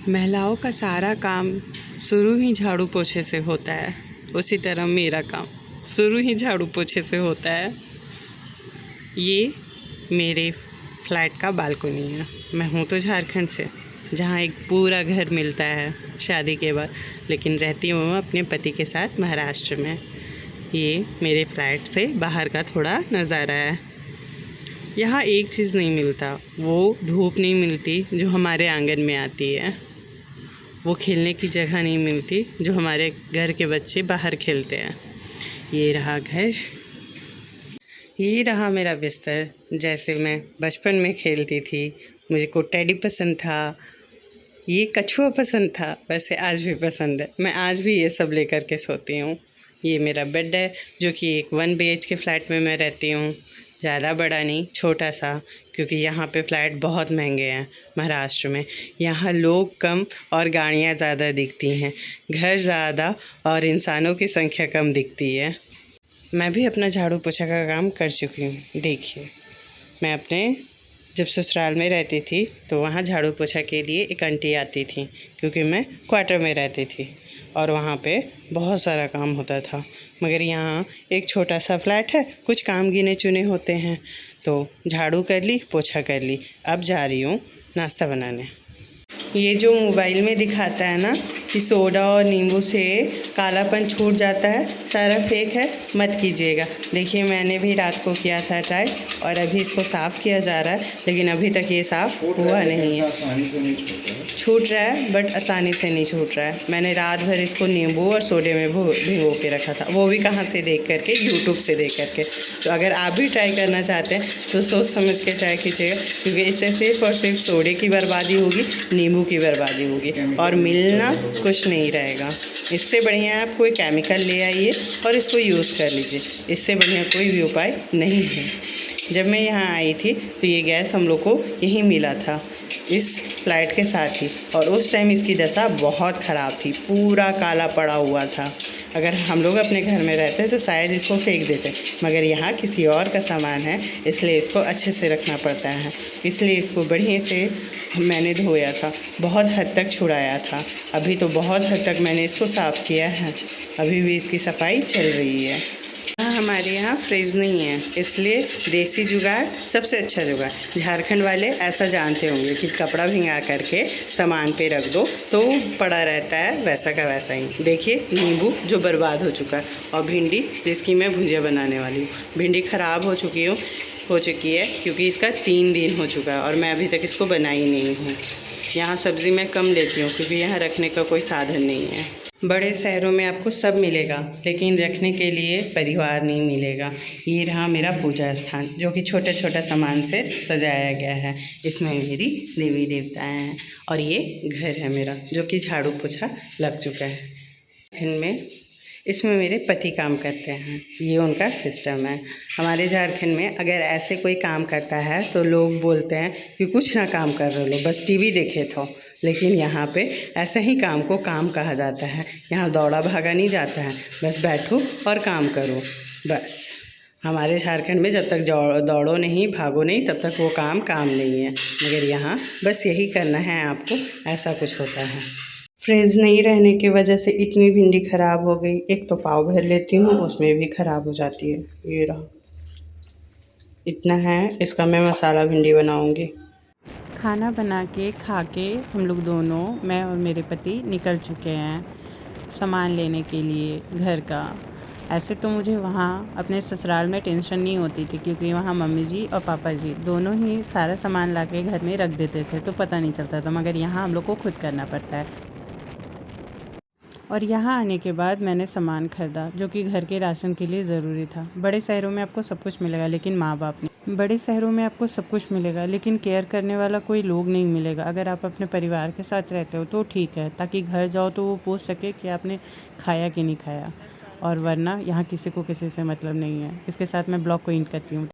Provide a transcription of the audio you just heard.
महिलाओं का सारा काम शुरू ही झाड़ू पोछे से होता है, उसी तरह मेरा काम शुरू ही झाड़ू पोछे से होता है। ये मेरे फ्लैट का बालकनी है। मैं हूँ तो झारखंड से, जहाँ एक पूरा घर मिलता है शादी के बाद, लेकिन रहती हूँ अपने पति के साथ महाराष्ट्र में। ये मेरे फ्लैट से बाहर का थोड़ा नज़ारा है। यहाँ एक चीज़ नहीं मिलता, वो धूप नहीं मिलती जो हमारे आंगन में आती है, वो खेलने की जगह नहीं मिलती जो हमारे घर के बच्चे बाहर खेलते हैं। ये रहा घर, ये रहा मेरा बिस्तर। जैसे मैं बचपन में खेलती थी, मुझे को टेडी पसंद था, ये कछुआ पसंद था, वैसे आज भी पसंद है। मैं आज भी ये सब लेकर के सोती हूँ। ये मेरा बेड है, जो कि एक 1 BHK फ्लैट में मैं रहती हूँ। ज़्यादा बड़ा नहीं, छोटा सा, क्योंकि यहाँ पे फ्लैट बहुत महंगे हैं महाराष्ट्र में। यहाँ लोग कम और गाड़ियाँ ज़्यादा दिखती हैं, घर ज़्यादा और इंसानों की संख्या कम दिखती है। मैं भी अपना झाड़ू पोछा का काम कर चुकी हूँ। देखिए, मैं अपने जब ससुराल में रहती थी तो वहाँ झाड़ू पोछा के लिए एक आंटी आती थी, क्योंकि मैं क्वार्टर में रहती थी और वहाँ पे बहुत सारा काम होता था। मगर यहाँ एक छोटा सा फ्लैट है, कुछ काम गिने चुने होते हैं, तो झाड़ू कर ली, पोछा कर ली। अब जा रही हूँ नाश्ता बनाने। ये जो मोबाइल में दिखाता है ना कि सोडा और नींबू से कालापन छूट जाता है, सारा फेक है, मत कीजिएगा। देखिए, मैंने भी रात को किया था ट्राई और अभी इसको साफ़ किया जा रहा है, लेकिन अभी तक ये साफ़ हुआ नहीं है। छूट रहा है, बट आसानी से नहीं छूट रहा है। मैंने रात भर इसको नींबू और सोडे में भिगो के रखा था, वो भी कहाँ से देख करके, यूट्यूब से देख करके। तो अगर आप भी ट्राई करना चाहते हैं तो सोच समझ के ट्राई कीजिएगा, क्योंकि इससे सिर्फ और सिर्फ सोडे की बर्बादी होगी, नींबू की बर्बादी होगी और मिलना कुछ नहीं रहेगा। इससे बढ़िया आप कोई केमिकल ले आइए और इसको यूज़ कर लीजिए। इससे बढ़िया कोई भी उपाय नहीं है। जब मैं यहाँ आई थी तो ये गैस हम लोग को यहीं मिला था, इस फ्लैट के साथ ही, और उस टाइम इसकी दशा बहुत ख़राब थी, पूरा काला पड़ा हुआ था। अगर हम लोग अपने घर में रहते तो शायद इसको फेंक देते, मगर यहाँ किसी और का सामान है, इसलिए इसको अच्छे से रखना पड़ता है। इसलिए इसको बढ़िया से मैंने धोया था, बहुत हद तक छुड़ाया था। अभी तो बहुत हद तक मैंने इसको साफ़ किया है, अभी भी इसकी सफाई चल रही है। हमारे यहाँ फ्रिज नहीं है, इसलिए देसी जुगाड़ सबसे अच्छा जुगाड़। झारखंड वाले ऐसा जानते होंगे कि कपड़ा भिंगा करके सामान पे रख दो तो पड़ा रहता है, वैसा का वैसा ही। देखिए, नींबू जो बर्बाद हो चुका है, और भिंडी जिसकी मैं भुजिया बनाने वाली हूँ। भिंडी ख़राब हो चुकी है क्योंकि इसका 3 दिन हो चुका है और मैं अभी तक इसको बनाई नहीं हूँ। यहाँ सब्ज़ी मैं कम लेती हूँ क्योंकि यहाँ रखने का कोई साधन नहीं है। बड़े शहरों में आपको सब मिलेगा, लेकिन रखने के लिए परिवार नहीं मिलेगा। ये रहा मेरा पूजा स्थान, जो कि छोटे छोटे सामान से सजाया गया है। इसमें मेरी देवी देवता हैं और ये घर है मेरा, जो कि झाड़ू पोछा लग चुका है। इनमें इसमें मेरे पति काम करते हैं, ये उनका सिस्टम है। हमारे झारखंड में अगर ऐसे कोई काम करता है तो लोग बोलते हैं कि कुछ ना काम कर रहे लो, बस टीवी देखे तो। लेकिन यहाँ पे ऐसे ही काम को काम कहा जाता है। यहाँ दौड़ा भागा नहीं जाता है, बस बैठो और काम करो, बस। हमारे झारखंड में जब तक दौड़ो नहीं, भागो नहीं, तब तक वो काम नहीं है। मगर यहाँ बस यही करना है आपको, ऐसा कुछ होता है। फ्रिज नहीं रहने की वजह से इतनी भिंडी ख़राब हो गई। एक तो पाव भर लेती हूँ, उसमें भी ख़राब हो जाती है। ये रहा, इतना है, इसका मैं मसाला भिंडी बनाऊँगी। खाना बना के खा के हम लोग दोनों, मैं और मेरे पति, निकल चुके हैं सामान लेने के लिए घर का। ऐसे तो मुझे वहाँ अपने ससुराल में टेंशन नहीं होती थी, क्योंकि वहाँ मम्मी जी और पापा जी दोनों ही सारा सामान ला के घर में रख देते थे, तो पता नहीं चलता था। मगर यहाँ हम लोग को खुद करना पड़ता है। और यहाँ आने के बाद मैंने सामान खरीदा, जो कि घर के राशन के लिए ज़रूरी था। बड़े शहरों में आपको सब कुछ मिलेगा, लेकिन माँ बाप नहीं। बड़े शहरों में आपको सब कुछ मिलेगा, लेकिन केयर करने वाला कोई लोग नहीं मिलेगा। अगर आप अपने परिवार के साथ रहते हो तो ठीक है, ताकि घर जाओ तो वो पूछ सके कि आपने खाया कि नहीं खाया, और वरना यहाँ किसी को किसी से मतलब नहीं है। इसके साथ मैं ब्लॉग को एंड करती हूँ।